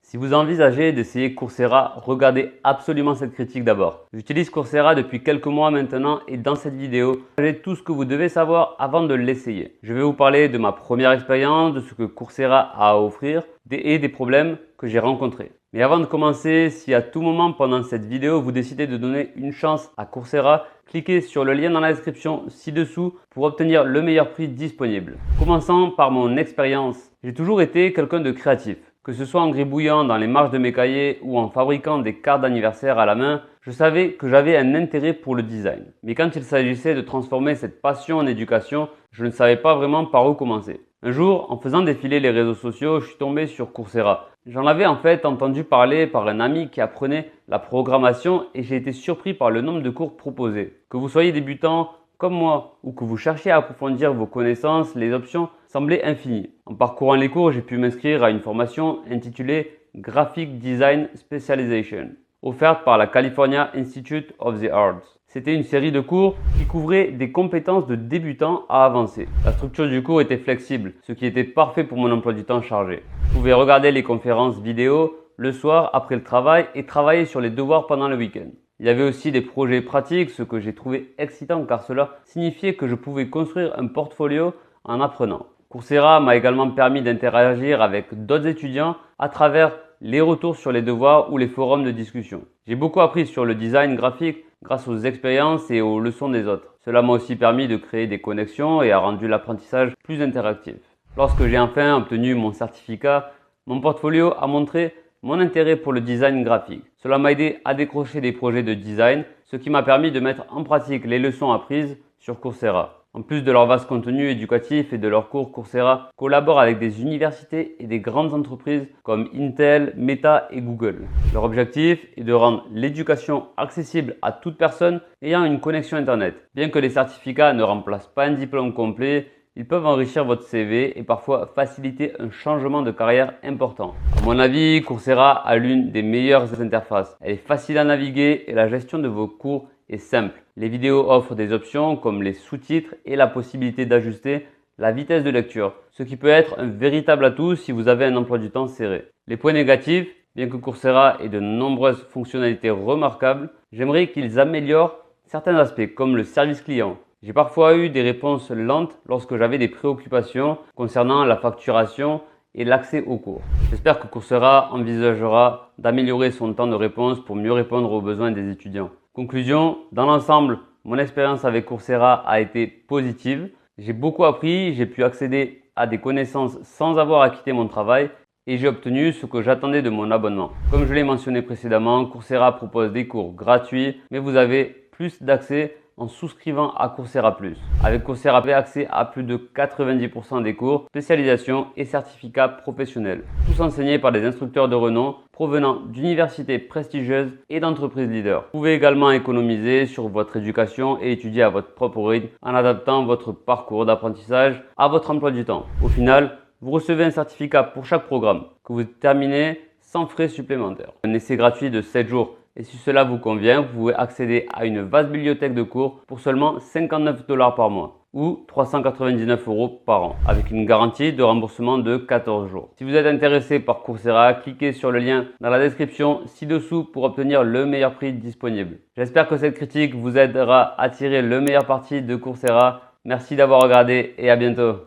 Si vous envisagez d'essayer Coursera, regardez absolument cette critique d'abord. J'utilise Coursera depuis quelques mois maintenant et dans cette vidéo, j'ai tout ce que vous devez savoir avant de l'essayer. Je vais vous parler de ma première expérience, de ce que Coursera a à offrir et des problèmes que j'ai rencontrés. Mais avant de commencer, si à tout moment pendant cette vidéo vous décidez de donner une chance à Coursera, cliquez sur le lien dans la description ci-dessous pour obtenir le meilleur prix disponible. Commençons par mon expérience. J'ai toujours été quelqu'un de créatif. Que ce soit en gribouillant dans les marges de mes cahiers ou en fabriquant des cartes d'anniversaire à la main, je savais que j'avais un intérêt pour le design. Mais quand il s'agissait de transformer cette passion en éducation, je ne savais pas vraiment par où commencer. Un jour, en faisant défiler les réseaux sociaux, je suis tombé sur Coursera. J'en avais en fait entendu parler par un ami qui apprenait la programmation et j'ai été surpris par le nombre de cours proposés. Que vous soyez débutant comme moi ou que vous cherchiez à approfondir vos connaissances, les options semblaient infinies. En parcourant les cours, j'ai pu m'inscrire à une formation intitulée Graphic Design Specialization, offerte par la California Institute of the Arts. C'était une série de cours qui couvrait des compétences de débutants à avancées. La structure du cours était flexible, ce qui était parfait pour mon emploi du temps chargé. Je pouvais regarder les conférences vidéo le soir après le travail et travailler sur les devoirs pendant le week-end. Il y avait aussi des projets pratiques, ce que j'ai trouvé excitant car cela signifiait que je pouvais construire un portfolio en apprenant. Coursera m'a également permis d'interagir avec d'autres étudiants à travers les retours sur les devoirs ou les forums de discussion. J'ai beaucoup appris sur le design graphique grâce aux expériences et aux leçons des autres. Cela m'a aussi permis de créer des connexions et a rendu l'apprentissage plus interactif. Lorsque j'ai enfin obtenu mon certificat, mon portfolio a montré mon intérêt pour le design graphique. Cela m'a aidé à décrocher des projets de design, ce qui m'a permis de mettre en pratique les leçons apprises sur Coursera. En plus de leur vaste contenu éducatif et de leurs cours, Coursera collabore avec des universités et des grandes entreprises comme Intel, Meta et Google. Leur objectif est de rendre l'éducation accessible à toute personne ayant une connexion Internet. Bien que les certificats ne remplacent pas un diplôme complet, ils peuvent enrichir votre CV et parfois faciliter un changement de carrière important. À mon avis, Coursera a l'une des meilleures interfaces. Elle est facile à naviguer et la gestion de vos cours est simple. Les vidéos offrent des options comme les sous-titres et la possibilité d'ajuster la vitesse de lecture, ce qui peut être un véritable atout si vous avez un emploi du temps serré. Les points négatifs, bien que Coursera ait de nombreuses fonctionnalités remarquables, j'aimerais qu'ils améliorent certains aspects comme le service client. J'ai parfois eu des réponses lentes lorsque j'avais des préoccupations concernant la facturation et l'accès aux cours. J'espère que Coursera envisagera d'améliorer son temps de réponse pour mieux répondre aux besoins des étudiants. Conclusion, dans l'ensemble, mon expérience avec Coursera a été positive. J'ai beaucoup appris, j'ai pu accéder à des connaissances sans avoir à quitter mon travail et j'ai obtenu ce que j'attendais de mon abonnement. Comme je l'ai mentionné précédemment, Coursera propose des cours gratuits, mais vous avez plus d'accès en souscrivant à Coursera+. Avec Coursera, vous avez accès à plus de 90% des cours, spécialisations et certificats professionnels, tous enseignés par des instructeurs de renom provenant d'universités prestigieuses et d'entreprises leaders. Vous pouvez également économiser sur votre éducation et étudier à votre propre rythme en adaptant votre parcours d'apprentissage à votre emploi du temps. Au final, vous recevez un certificat pour chaque programme que vous terminez sans frais supplémentaires. Un essai gratuit de 7 jours. Et si cela vous convient, vous pouvez accéder à une vaste bibliothèque de cours pour seulement 59 $ par mois ou 399 € par an avec une garantie de remboursement de 14 jours. Si vous êtes intéressé par Coursera, cliquez sur le lien dans la description ci-dessous pour obtenir le meilleur prix disponible. J'espère que cette critique vous aidera à tirer le meilleur parti de Coursera. Merci d'avoir regardé et à bientôt.